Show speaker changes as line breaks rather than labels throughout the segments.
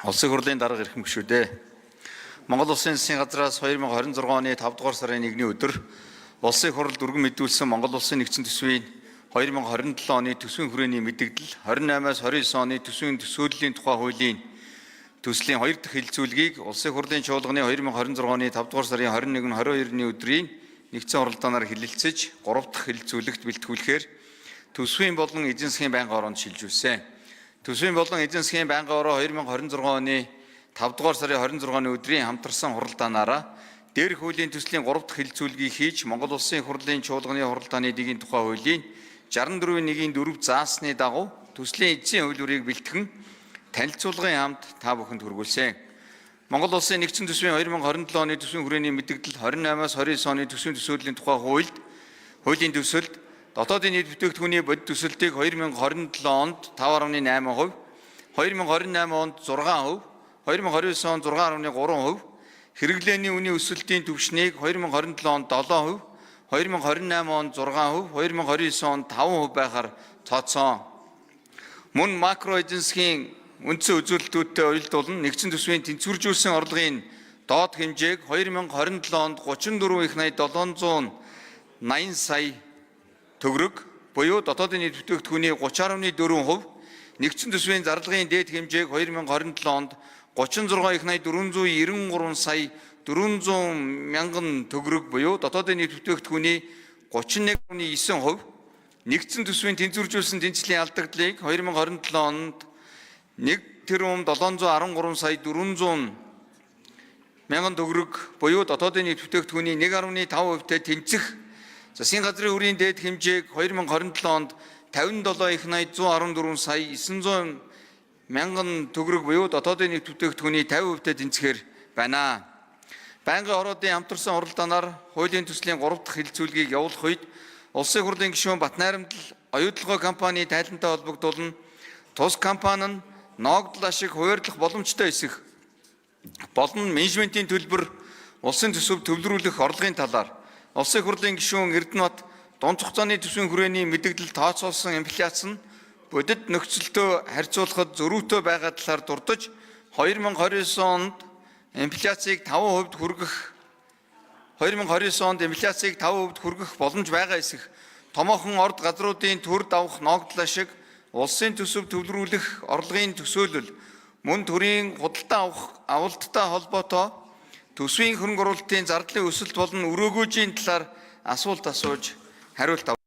Улсын хурлын дарга ирэх мөшүүдээ. Монгол Улсын засгийн газраас 2026 оны 5 дугаар сарын 1-ний өдөр улсын хурлд өргөн мэдүүлсэн Монгол Улсын нэгдсэн төсвийн 2027 оны төсвийн хүрээний мэдээлэл 28-аас 29 оны төсвийн төсөөллийн тухай хуулийн төслийн 2 дахь хэлэлцүүлгийг улсын хурлын чуулганы 2026 оны 5 дугаар сарын 21-22-ны өдрийн нэгдсэн оролдооноор хэлэлцэж 3 дахь хэлэлцүүлэгт бэлтгүүлэхээр төсвийн болон эзэн засгийн байнгын ороонд шилжүүлсэн. Төсвийн болон эзэн засгийн байнгын ороо 2026 оны 5 дугаар сарын 26-ны өдрийн хамтарсан хуралдаанаараа дээрх хуулийн төслийн 3 дахь хэлэлцүүлгийг хийж Монгол Улсын хурлын чуулганы хуралдааны эдийн тухай хуулийн 64-1-4 заасны дагуу төслийн эзэн хувилбарыг бэлтгэн танилцуулгын хамт та бүхэнд хүргүүлсэн. Монгол Улсын нэгдсэн төсвийн 2027 оны төсвийн хүрээний мэдээлэл 28-аас 29 оны төсвийн төсөөлийн тухай хуулийн төсөлд дотоодын нийт бүтээгдэхүүний бодит төсөлтийг 2027 онд 5.8%, 2028 онд 6%, 2029 онд 6.3%, хэрэглээний үнийн өсөлтийн түвшнийг 2027 онд 7%, 2028 онд 6%, 2029 онд 5% байхаар тооцсон. Мөн макро эзэн засгийн үндсэн үзүүлэлтүүдтэй уялдуулан нэгдсэн төсвийн тэнцвэржүүлсэн орлогын доод хэмжээг 2027 онд 34,780 сая төгрөг буюу дотоодын нийт бүтээгдэхүүний 30.4%, нэгдсэн төсвийн зарлагын дээд хэмжээг 2027 онд 36,493 сая 400 мянган төгрөг буюу дотоодын нийт бүтээгдэхүүний 31.9%, нэгдсэн төсвийн тэнцвэржүүлсэн тэнцлийн алдагдлыг 2027 онд 1,713 сая 400 мянган төгрөг буюу дотоодын нийт бүтээгдэхүүний 1.5%-тэй тэнцэх засгийн газрын үрийн дээд хэмжээг 2027 онд 57,114 сая 900 мянган төгрөг буюу дотоодын нийт бүтээгдэхүүний 50%-тэй тэнцэхээр байна. Байнгын ороодын хамтарсан хуралдаанаар хуулийн төслийн 3 дахь хэлэлцүүлгийг явуулах үед улсын хурлын гишүүн Батнайрамдал оюутлогоо компани тайлантай холбогдуулан тус компани нь ноогдол ашиг хуваарлах боломжтой эсэх болон менежментийн төлбөр улсын төсөвд төвлөрүүлэх орлогын талаар улсын хурлын гишүүн Эрдэнэбат дунд хугацааны төсвийн хүрээний мэдээлэл тооцоолсон инфляц нь бодит нөхцөлтөө харьцуулахад зөрүүтэй байгаа талаар дурдж 2029 онд инфляцийг 5% хүргэх боломж байгаа эсэх томоохон орд газруудын төр давах ноогдол ашиг улсын төсөв төвлөрүүлэх орлогын төсөөлөл мөн төрийн худалдаа авалттай холбоотой төсвийн хөрөнгө оруулалтын зардлын өсөлт болон өрөөгөөжийн талаар асуулт асууж хариулт авав.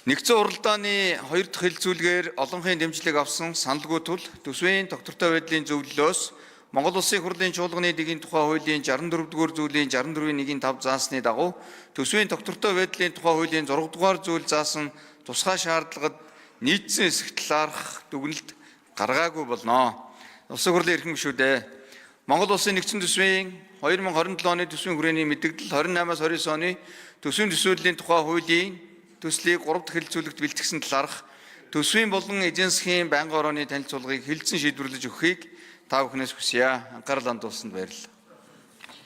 Нэгдсэн хуралдааны 2 дахь хэлэлцүүлгээр олонхын дэмжлэг авсан саналгүй тул төсвийн доктортой байдлын зөвлөлөөс Монгол Улсын хурлын чуулганы эдийн тухай хуулийн 64-р зүйлийн 64-1-5 заасны дагуу төсвийн доктортой байдлын тухай хуулийн 6-р зүйл заасан тусгай шаардлагад нийцсэн эсэх талаарх дүгнэлт гаргаагүй болно. Улсын хурлын эрхэм гишүүдээ Монгол Улсын нэгдсэн төсвийн 2027 оны төсвийн хүрээний мэдээлэл 28-аас 29 оны төсвийн төсөөллийн тухай хуулийн төслийг 3 дахь хэлэлцүүлэгт бэлтгэсэн талаарх төсвийн болон эзэн засгийн байнгын орооны танилцуулгыг хэлэлцэн шийдвэрлэж өгөхийг та бүхнээс хүсье. Анхаарал хандуулсанд баярлалаа.